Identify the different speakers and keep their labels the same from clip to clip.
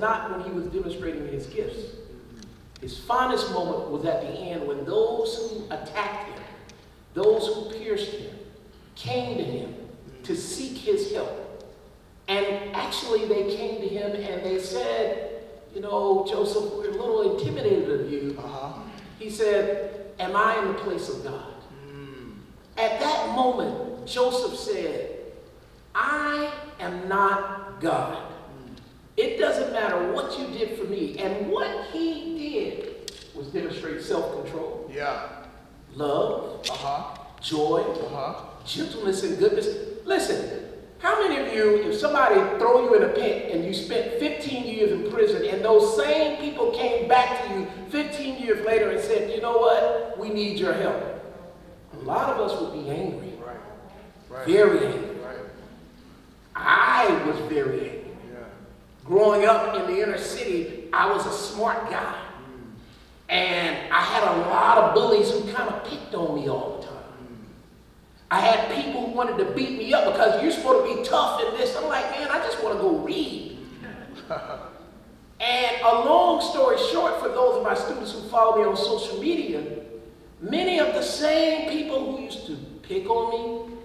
Speaker 1: not when he was demonstrating his gifts. His finest moment was at the end when those who attacked him, those who pierced him, came to him to seek his help. And actually they came to him and they said, you know, Joseph, we're a little intimidated of you. He said, am I in the place of God? At that moment, Joseph said, I am not God. It doesn't matter what you did for me. And what he did was demonstrate self-control, love, joy, gentleness, and goodness. Listen, how many of you, if somebody throw you in a pit and you spent 15 years in prison and those same people came back to you 15 years later and said, you know what, we need your help? A lot of us would be angry, very angry. I was very angry. Growing up in the inner city, I was a smart guy. And I had a lot of bullies who kind of picked on me all the time. I had people who wanted to beat me up because you're supposed to be tough in this. I'm like, man, I just want to go read. And a long story short, for those of my students who follow me on social media, many of the same people who used to pick on me,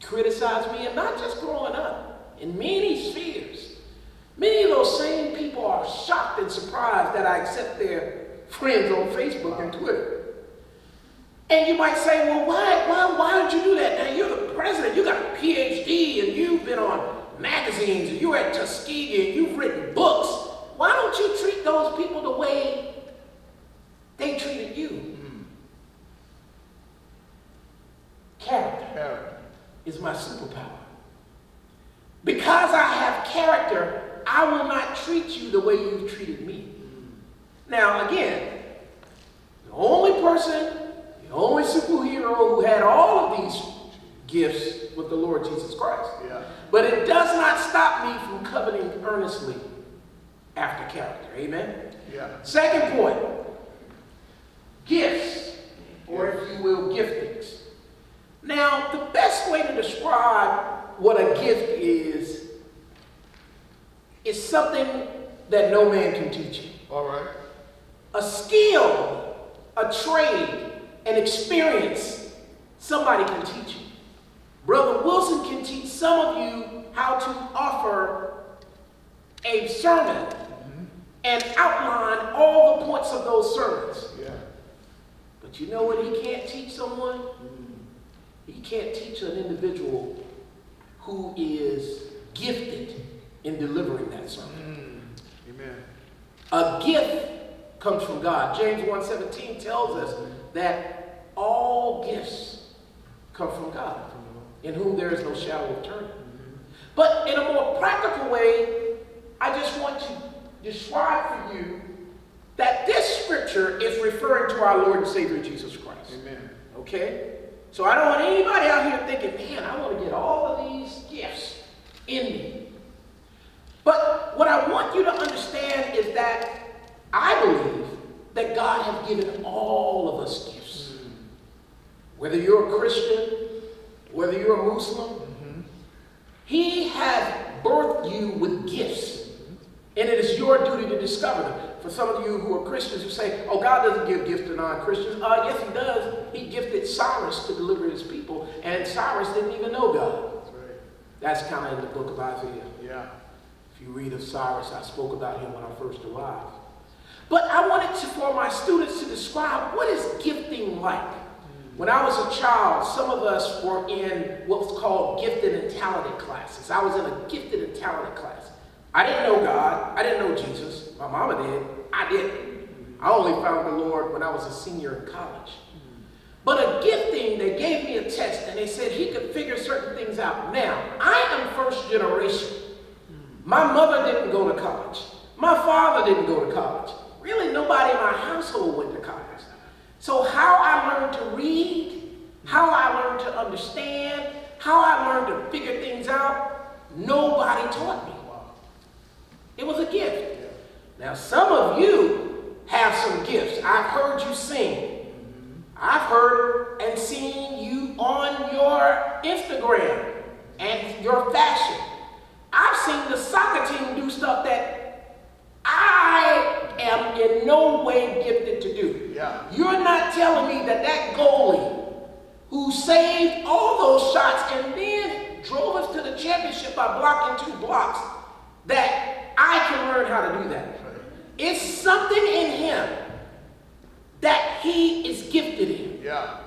Speaker 1: criticize me, and not just growing up, in many spheres, many of those same people are shocked and surprised that I accept their friends on Facebook and Twitter. And you might say, well, why did you do that? Now you're the president, you got a PhD, and you've been on magazines, and you're at Tuskegee, and you've written books. Why don't you treat those people the way they treated you? Character is my superpower. Because I have character, I will not treat you the way you've treated me. Now again, the only person, the only superhero who had all of these gifts was the Lord Jesus Christ. But it does not stop me from coveting earnestly after character. Amen? Second point, gifts, or if you will, giftings. Now, the best way to describe what a gift is something that no man can teach you.
Speaker 2: All right.
Speaker 1: A skill, a trade, an experience, somebody can teach you. Brother Wilson can teach some of you how to offer a sermon and outline all the points of those sermons. But you know what he can't teach someone? He can't teach an individual who is gifted in delivering that sermon.
Speaker 2: Amen.
Speaker 1: A gift comes from God. James 1:17 tells us that all gifts come from God, in whom there is no shadow of turning. But in a more practical way, I just want to describe for you that this scripture is referring to our Lord and Savior Jesus Christ.
Speaker 2: Amen.
Speaker 1: Okay? So I don't want anybody out here thinking, man, I want to get all of these gifts in me. But what I want you to understand is that I believe that God has given all of us gifts. Whether you're a Christian, whether you're a Muslim, he has birthed you with gifts. And it is your duty to discover them. For some of you who are Christians who say, oh, God doesn't give gifts to non-Christians. Yes, he does. He gifted Cyrus to deliver his people. And Cyrus didn't even know God. That's kind of in the book of Isaiah. If you read of Cyrus, I spoke about him when I first arrived. But I wanted for my students to describe what is gifting like. When I was a child, some of us were in what's called gifted and talented classes. I was in a gifted and talented class. I didn't know God. I didn't know Jesus. My mama did. I didn't. I only found the Lord when I was a senior in college. But a gifting, they gave me a test and they said he could figure certain things out. Now, I am first generation. My mother didn't go to college. My father didn't go to college. Really, nobody in my household went to college. So how I learned to read, how I learned to understand, how I learned to figure things out, nobody taught me. It was a gift. Now, some of you have some gifts. I've heard you sing. I've heard and seen you on your Instagram and your fashion. I've seen the soccer team do stuff that I telling me that that goalie who saved all those shots and then drove us to the championship by blocking 2 blocks, that I can learn how to do that? It's something in him that he is gifted in.
Speaker 2: Yeah.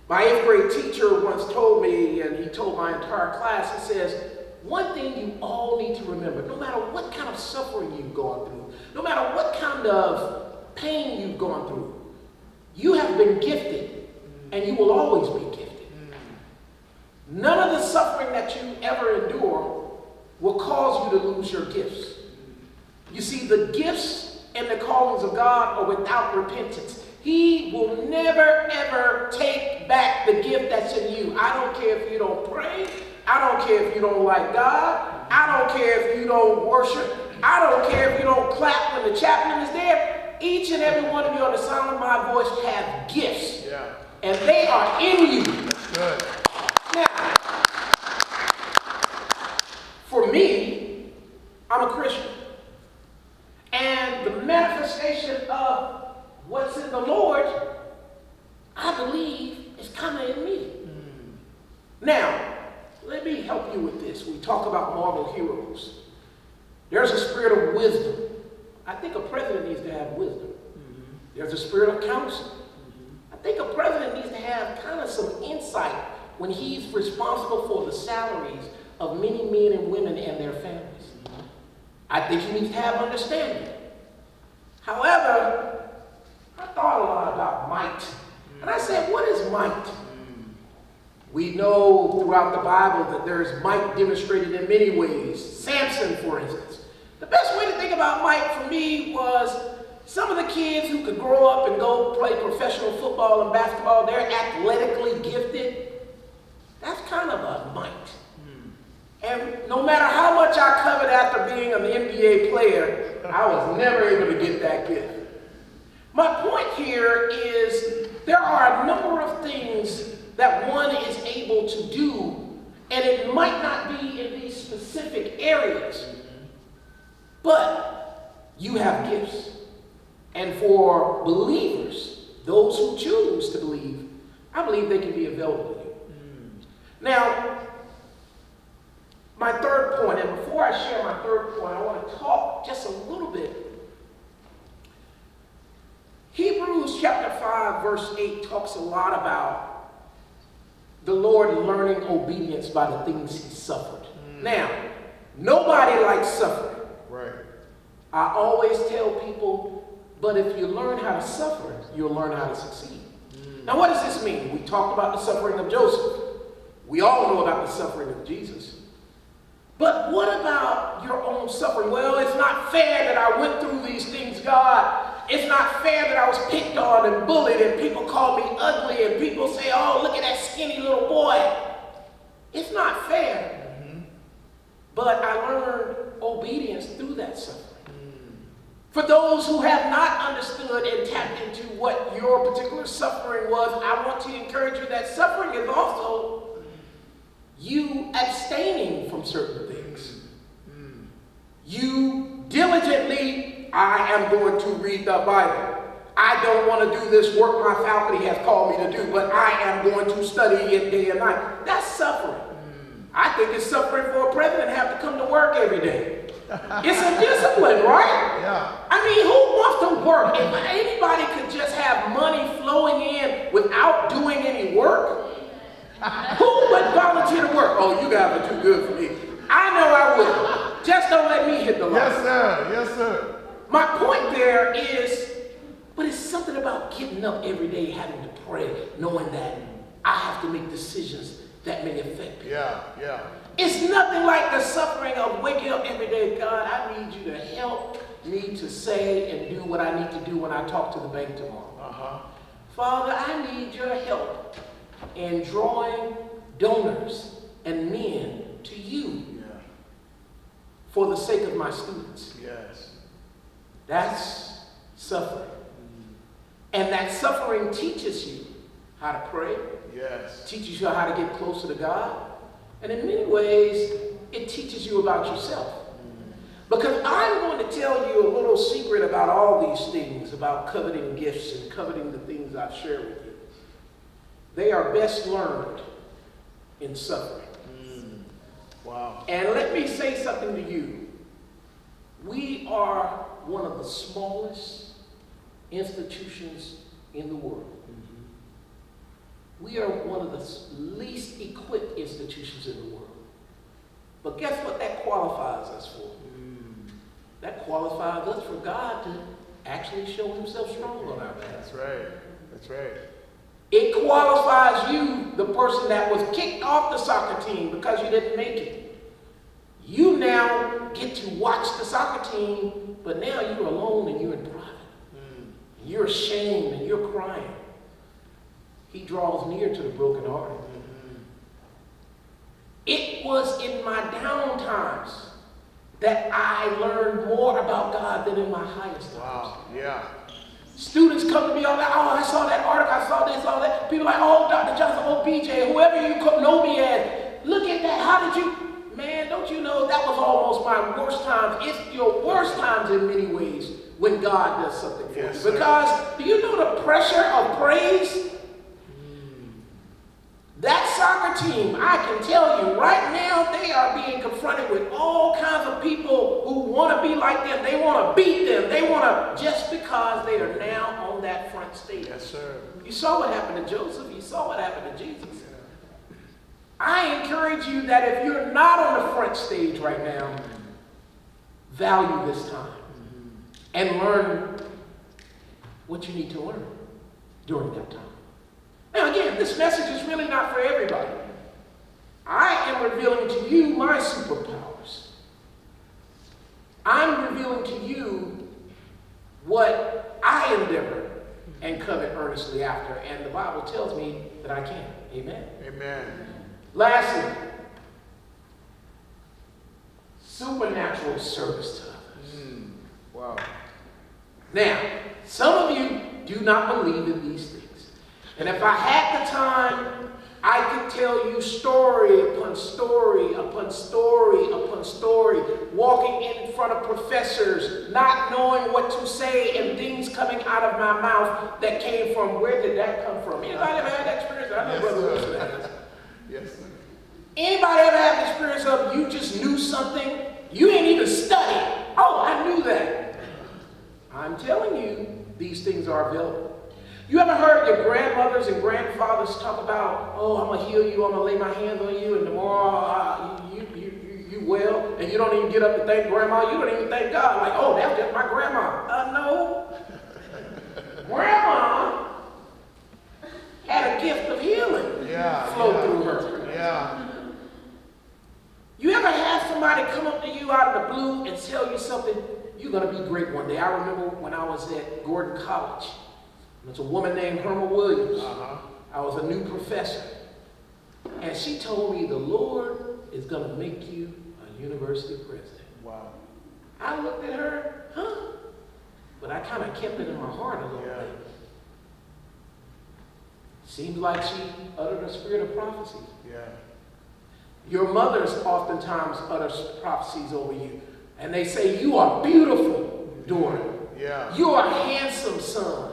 Speaker 1: My 8th grade teacher once told me, and he told my entire class, he says, one thing you all need to remember, no matter what kind of suffering you've gone through, no matter what kind of pain you've gone through, you have been gifted, and you will always be gifted. None of the suffering that you ever endure will cause you to lose your gifts. You see, the gifts and the callings of God are without repentance. He will never, ever take back the gift that's in you. I don't care if you don't pray. I don't care if you don't like God. I don't care if you don't worship. I don't care if you don't clap when the chaplain is there. Each and every one of you on the sound of my voice have gifts.
Speaker 2: Yeah.
Speaker 1: And they are in you.
Speaker 2: That's good.
Speaker 1: Now, for me, I'm a Christian. And the manifestation of what's in the Lord, I believe, is kind of in me. Now, let me help you with this. We talk about Marvel heroes. There's a spirit of wisdom. I think a president needs to have wisdom. There's a spirit of counsel. I think a president needs to have kind of some insight when he's responsible for the salaries of many men and women and their families. I think he needs to have understanding. However, I thought a lot about might. And I said, what is might? We know throughout the Bible that there is might demonstrated in many ways. Samson, for instance. The best way to think about might for me was some of the kids who could grow up and go play professional football and basketball, they're athletically gifted. That's kind of a might. And no matter how much I covered after being an NBA player, I was never able to get that gift. My point here is there are a number of things that one is able to do, and it might not be in these specific areas, but you have gifts. And for believers, those who choose to believe, I believe they can be available to you. Now, my third point, and before I share my third point, I want to talk just a little bit. Hebrews chapter 5, verse 8 talks a lot about the Lord learning obedience by the things he suffered. Now, nobody likes suffering.
Speaker 2: Right.
Speaker 1: I always tell people, but if you learn how to suffer, you'll learn how to succeed. Now, what does this mean? We talked about the suffering of Joseph. We all know about the suffering of Jesus. But what about your own suffering? Well, it's not fair that I went through these things, God. It's not fair that I was picked on and bullied and people call me ugly and people say, oh, look at that skinny little boy. It's not fair. But I learned obedience through that suffering. For those who have not understood and tapped into what your particular suffering was, I want to encourage you that suffering is also you abstaining from certain things. You diligently, I am going to read the Bible. I don't want to do this work my faculty has called me to do, but I am going to study it day and night. That's suffering. I think it's suffering for a president to have to come to work every day. It's a discipline, right?
Speaker 2: Yeah.
Speaker 1: I mean, who wants to work? If anybody could just have money flowing in without doing any work, who would volunteer to work? Oh, you guys are too good for me. I know I would. Just don't let me hit the line.
Speaker 2: Yes, sir. Yes, sir.
Speaker 1: My point there is, but it's something about getting up every day, having to pray, knowing that I have to make decisions that may affect people.
Speaker 2: Yeah.
Speaker 1: It's nothing like the suffering of waking up every day. God, I need you to help me to say and do what I need to do when I talk to the bank tomorrow. Father, I need your help in drawing donors and men to you for the sake of my students.
Speaker 2: Yes.
Speaker 1: That's suffering. And that suffering teaches you how to pray.
Speaker 2: Yes.
Speaker 1: Teaches you how to get closer to God. And in many ways, it teaches you about yourself. Because I'm going to tell you a little secret about all these things, about coveting gifts and coveting the things I've shared with you. They are best learned in suffering.
Speaker 2: Wow.
Speaker 1: And let me say something to you. We are one of the smallest institutions in the world. We are one of the least equipped institutions in the world. But guess what that qualifies us for? That qualifies us for God to actually show himself strong on our behalf.
Speaker 2: That's right. That's right.
Speaker 1: It qualifies you, the person that was kicked off the soccer team because you didn't make it. You now get to watch the soccer team, but now you're alone and you're in private. You're ashamed and you're crying. He draws near to the brokenhearted. It was in my down times that I learned more about God than in my highest times.
Speaker 2: Wow. Yeah.
Speaker 1: Students come to me all that, oh, I saw that article, I saw this, all that. People like, oh, Dr. Johnson, oh, BJ, whoever you know me as, look at that, how did you, man, don't you know that was almost my worst times. It's your worst times in many ways when God does something for you.
Speaker 2: Sir.
Speaker 1: Because do you know the pressure of praise? That soccer team, I can tell you right now, they are being confronted with all kinds of people who want to be like them. They want to beat them. They want to, just because they are now on that front stage.
Speaker 2: Yes, sir.
Speaker 1: You saw what happened to Joseph. You saw what happened to Jesus. I encourage you that if you're not on the front stage right now, value this time and learn what you need to learn during that time. Now again, this message is really not for everybody. I am revealing to you my superpowers. I'm revealing to you what I endeavor and covet earnestly after, and the Bible tells me that I can. Amen.
Speaker 2: Amen.
Speaker 1: Lastly, supernatural service to others.
Speaker 2: Wow.
Speaker 1: Now, some of you do not believe in these things. And if I had the time, I could tell you story upon story upon story upon story, walking in front of professors, not knowing what to say, and things coming out of my mouth that came from, where did that come from? Anybody ever had that experience? I know Brother Wilson has.
Speaker 2: Yes, sir.
Speaker 1: Anybody ever had the experience of you just knew something? You ain't even studied. Oh, I knew that. I'm telling you, these things are available. You ever heard your grandmothers and grandfathers talk about, oh, I'm going to heal you, I'm going to lay my hands on you, and tomorrow you well, and you don't even get up to thank grandma, you don't even thank God, like, oh, that's just my grandma. No. Grandma had a gift of healing flow through her.
Speaker 2: Yeah.
Speaker 1: You ever had somebody come up to you out of the blue and tell you something, you're going to be great one day? I remember when I was at Gordon College. There's a woman named Herma Williams. I was a new professor. And she told me the Lord is going to make you a university president.
Speaker 2: Wow.
Speaker 1: I looked at her, but I kind of kept it in my heart a little bit. Seems like she uttered a spirit of prophecy.
Speaker 2: Yeah.
Speaker 1: Your mothers oftentimes utter prophecies over you. And they say, you are beautiful, daughter.
Speaker 2: Yeah.
Speaker 1: You are handsome, son.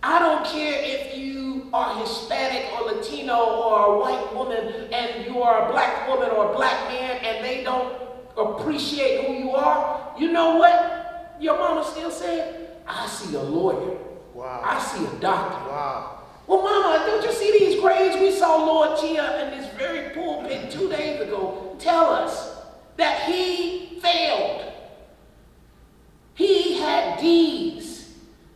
Speaker 1: I don't care if you are Hispanic or Latino or a white woman and you are a black woman or a black man and they don't appreciate who you are. You know what? Your mama still said, I see a lawyer.
Speaker 2: Wow.
Speaker 1: I see a doctor.
Speaker 2: Wow.
Speaker 1: Well, mama, don't you see these grades? We saw Lord Chia in this very pulpit 2 days ago tell us that he failed. He had D's.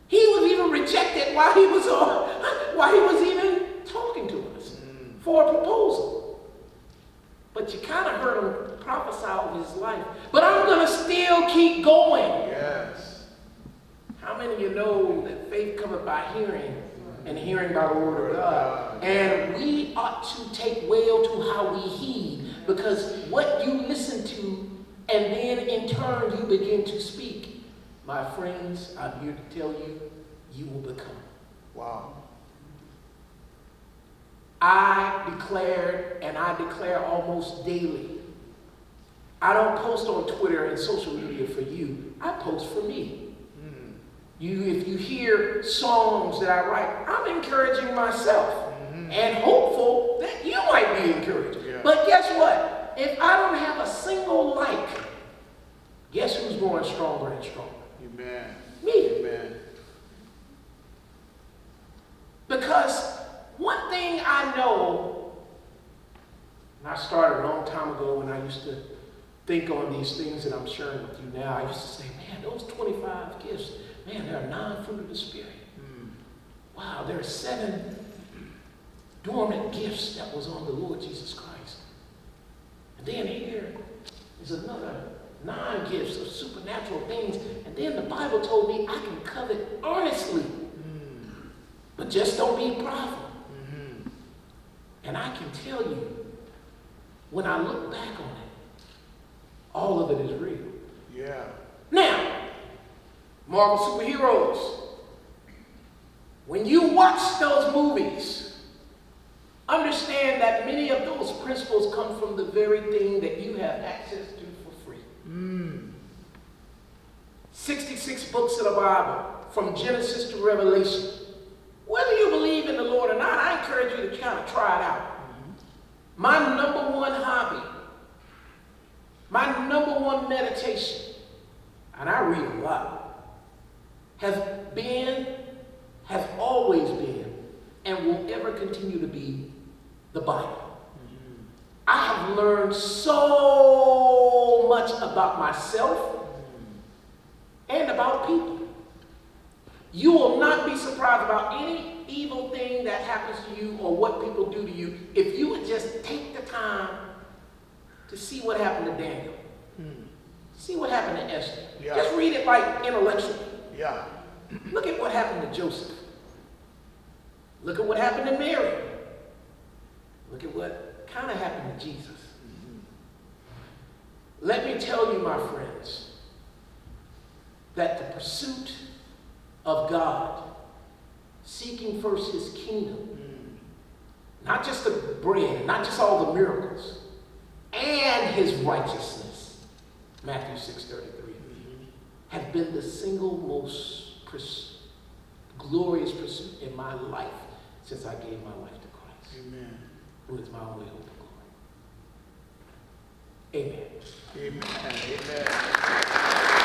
Speaker 1: He was even rejected while he was even talking to us for a proposal. But you kind of heard him prophesy over his life. But I'm going to still keep going.
Speaker 2: Yes.
Speaker 1: How many of you know that faith cometh by hearing, and hearing by the word of God? And we ought to take well to how we heed, because what you listen to, and then in turn you begin to speak. My friends, I'm here to tell you, you will become.
Speaker 2: Wow.
Speaker 1: I declared, and I declare almost daily, I don't post on Twitter and social media for you. I post for me. If you hear songs that I write, I'm encouraging myself and hopeful that you might be encouraged.
Speaker 2: Yeah.
Speaker 1: But guess what? If I don't have a single like, guess who's growing stronger and stronger?
Speaker 2: Amen.
Speaker 1: Me.
Speaker 2: Amen.
Speaker 1: Because one thing I know, and I started a long time ago when I used to think on these things that I'm sharing with you now, I used to say, man, those 25 gifts, man, there are 9 fruit of the Spirit. Wow, there are 7 dormant gifts that was on the Lord Jesus Christ. And then here is another 9 gifts of supernatural things. And then the Bible told me I can covet earnestly. But just don't be prideful. And I can tell you, when I look back on it, all of it is real.
Speaker 2: Yeah.
Speaker 1: Now, Marvel superheroes, when you watch those movies, understand that many of those principles come from the very thing that you have access to for free. 66 books of the Bible, from Genesis to Revelation. Whether you believe in the Lord or not, I encourage you to kind of try it out. My number one hobby, my number one meditation, and I read a lot, has always been, and will ever continue to be, the Bible. I have learned so much about myself and about people. You will not be surprised about any evil thing that happens to you or what people do to you if you would just take the time to see what happened to Daniel. See what happened to Esther.
Speaker 2: Yeah.
Speaker 1: Just read it like intellectually.
Speaker 2: Yeah.
Speaker 1: Look at what happened to Joseph. Look at what happened to Mary. Look at what kind of happened to Jesus. Let me tell you, my friends, that the pursuit of God, seeking first his kingdom, not just the bread, not just all the miracles, and his righteousness, Matthew 6:33, have been the single most glorious pursuit in my life since I gave my life to Christ.
Speaker 2: Amen.
Speaker 1: Who is my only hope and glory. Amen.
Speaker 2: Amen. Amen.